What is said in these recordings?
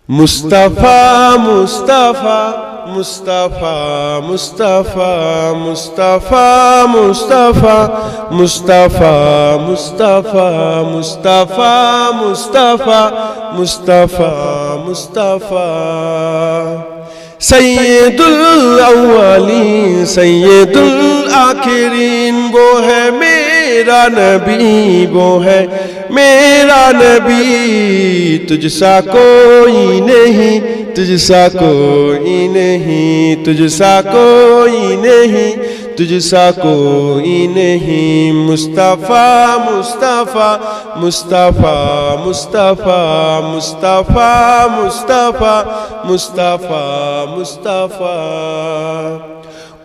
মুস্তাফা মুস্তাফা মুস্তাফা মুস্তাফা মুস্তাফা মুস্তাফা মুস্তাফা মুস্তাফা মুস্তাফা মুস্তাফা মুস্তাফা মুস্তাফা سیدُ الاولین سید الآخرین وہ ہے میرا نبی وہ ہے میرا نبی تجھ سا کوئی نہیں تجھ سا کوئی نہیں تجھ سا کوئی نہیں تجھ سا کوئی نہیں مصطفیٰ مصطفیٰ مصطفیٰ مصطفیٰ مصطفیٰ مصطفیٰ مصطفیٰ مصطفیٰ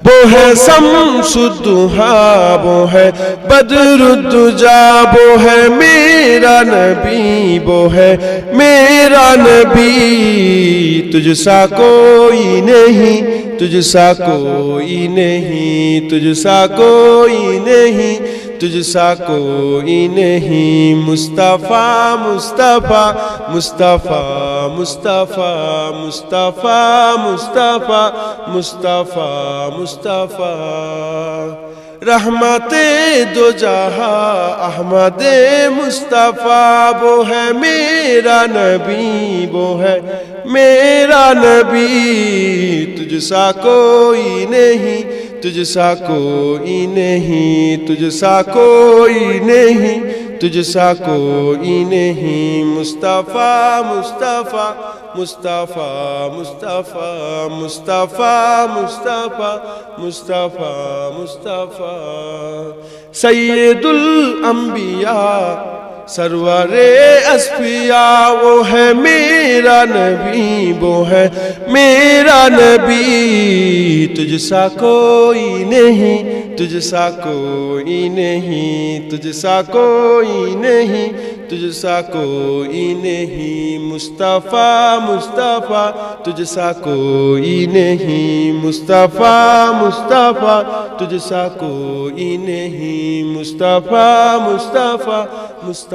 وہ ہے شمس الضحیٰ وہ ہے بدر الدجیٰ وہ ہے میرا نبی وہ ہے میرا نبی تجھ سا کوئی نہیں تجھ سا کوئی نہیں تجھ سا کوئی نہیں تجھ سا کوئی نہیں مصطفیٰ مصطفیٰ مصطفیٰ مصطفیٰ مصطفیٰ مصطفیٰ مصطفیٰ مصطفیٰ رحمت دو جہاں احمد مصطفیٰ وہ ہے میرا نبی وہ ہے میرا نبی تجھ سا کوئی نہیں تجھ سا کوئی نہیں تجھ سا کوئی نہیں تجھ سا کوئی نہیں مصطفیٰ مصطفیٰ مصطفیٰ مصطفیٰ مصطفیٰ مصطفیٰ مصطفیٰ مصطفیٰ سید الانبیاء سرور اصفیاء وہ ہے میرا نبی وہ ہے میرا نبی تجھ سا کوئی نہیں تجھ سا کوئی نہیں تجھ سا کوئی نہیں تجھ سا کوئی نہیں مصطفیٰ مصطفیٰ تجھ سا کوئی نہیں مصطفیٰ مصطفیٰ تجھ سا کوئی نہیں مصطفیٰ مصطفیٰ مصطفیٰ